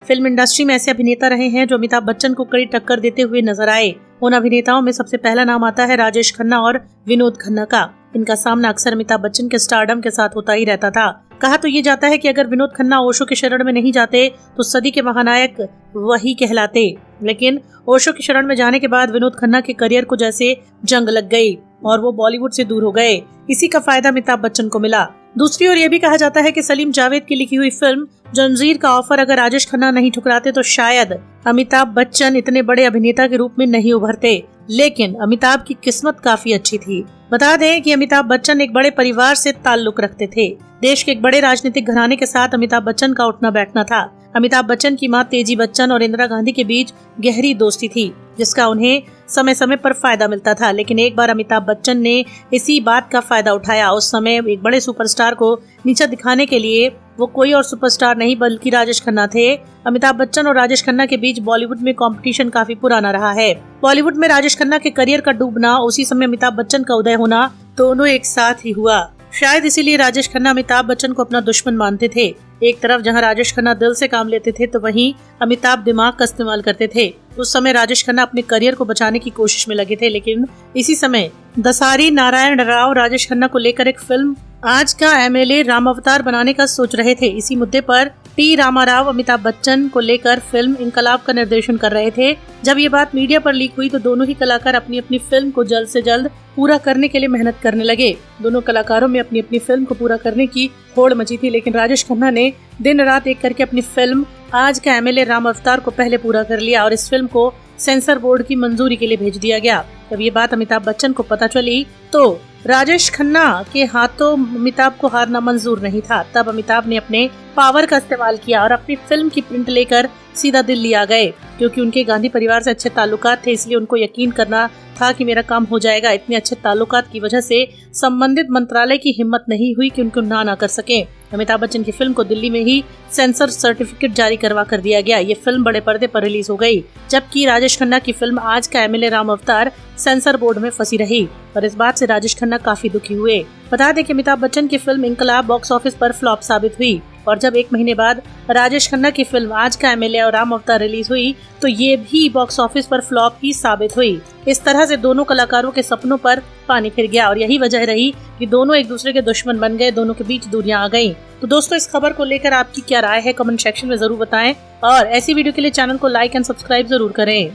Film industry में ऐसे अभिनेता रहे हैं जो अमिताभ बच्चन को कड़ी टक्कर देते हुए नजर आए। उन अभिनेताओं में सबसे पहला नाम आता है राजेश खन्ना और विनोद खन्ना का। इनका सामना अक्सर अमिताभ बच्चन के स्टारडम के साथ होता ही रहता था। कहा तो ये जाता है कि अगर विनोद खन्ना ओशो के शरण में नहीं जाते तो सदी के महानायक वही कहलाते, लेकिन ओशो की शरण में जाने के बाद विनोद खन्ना के करियर को जैसे जंग लग गई और वो बॉलीवुड से दूर हो गए। इसी का फायदा अमिताभ बच्चन को मिला। दूसरी ओर यह भी कहा जाता है कि सलीम जावेद की लिखी हुई फिल्म जंजीर का ऑफर अगर राजेश खन्ना नहीं ठुकराते तो शायद अमिताभ बच्चन इतने बड़े अभिनेता के रूप में नहीं उभरते। लेकिन अमिताभ की किस्मत काफी अच्छी थी। बता दें कि अमिताभ बच्चन एक बड़े परिवार से ताल्लुक रखते थे। देश के एक बड़े राजनीतिक घराने के साथ अमिताभ बच्चन का उठना बैठना था। अमिताभ बच्चन की मां तेजी बच्चन और इंदिरा गांधी के बीच गहरी दोस्ती थी, जिसका उन्हें समय समय पर फायदा मिलता था। लेकिन एक बार अमिताभ बच्चन ने इसी बात का फायदा उठाया। उस समय एक बड़े सुपरस्टार को नीचा दिखाने के लिए वो कोई और सुपरस्टार नहीं बल्कि राजेश खन्ना थे। अमिताभ बच्चन और राजेश खन्ना के बीच बॉलीवुड में कंपटीशन काफी पुराना रहा है। बॉलीवुड में राजेश खन्ना के करियर का डूबना, उसी समय अमिताभ बच्चन का उदय होना, दोनों एक साथ ही हुआ। शायद इसीलिए राजेश खन्ना अमिताभ बच्चन को अपना दुश्मन मानते थे। एक तरफ जहां राजेश खन्ना दिल से काम लेते थे तो वहीं अमिताभ दिमाग का इस्तेमाल करते थे। उस समय राजेश खन्ना अपने करियर को बचाने की कोशिश में लगे थे, लेकिन इसी समय दसारी नारायण राव राजेश खन्ना को लेकर एक फिल्म आज का एमएलए राम अवतार बनाने का सोच रहे थे। इसी मुद्दे पर टी रामाराव अमिताभ बच्चन को लेकर फिल्म इनकलाब का निर्देशन कर रहे थे। जब ये बात मीडिया पर लीक हुई तो दोनों ही कलाकार अपनी अपनी फिल्म को जल्द से जल्द पूरा करने के लिए मेहनत करने लगे। दोनों कलाकारों में अपनी अपनी फिल्म को पूरा करने की होड़ मची थी, लेकिन राजेश खन्ना ने दिन रात एक करके अपनी फिल्म आज का एमएलए राम अवतार को पहले पूरा कर लिया और इस फिल्म को सेंसर बोर्ड की मंजूरी के लिए भेज दिया गया। जब ये बात अमिताभ बच्चन को पता चली तो राजेश खन्ना के हाथों अमिताभ को हारना मंजूर नहीं था। तब अमिताभ ने अपने पावर का इस्तेमाल किया और अपनी फिल्म की प्रिंट लेकर सीधा दिल्ली आ गए। क्योंकि उनके गांधी परिवार से अच्छे ताल्लुकात थे, इसलिए उनको यकीन करना था कि मेरा काम हो जाएगा। इतने अच्छे ताल्लुकात की वजह से संबंधित मंत्रालय की हिम्मत नहीं हुई कि उनको ना कर सके। अमिताभ बच्चन की फिल्म को दिल्ली में ही सेंसर सर्टिफिकेट जारी करवा कर दिया गया। ये फिल्म बड़े पर्दे पर रिलीज हो गई, जबकि राजेश खन्ना की फिल्म आज का एमएलए राम अवतार सेंसर बोर्ड में फंसी रही और इस बात से राजेश खन्ना काफी दुखी हुए। बता दें कि अमिताभ बच्चन की फिल्म इनकलाब बॉक्स ऑफिस पर फ्लॉप साबित हुई और जब एक महीने बाद राजेश खन्ना की फिल्म आज का एमएलए और राम अवतार रिलीज हुई तो ये भी बॉक्स ऑफिस पर फ्लॉप ही साबित हुई। इस तरह से दोनों कलाकारों के सपनों पर पानी फिर गया और यही वजह रही कि दोनों एक दूसरे के दुश्मन बन गए, दोनों के बीच दूरियां आ गईं। तो दोस्तों, इस खबर को लेकर आपकी क्या राय है, कमेंट सेक्शन में जरूर बताएं और ऐसी वीडियो के लिए चैनल को लाइक एंड सब्सक्राइब जरूर करें।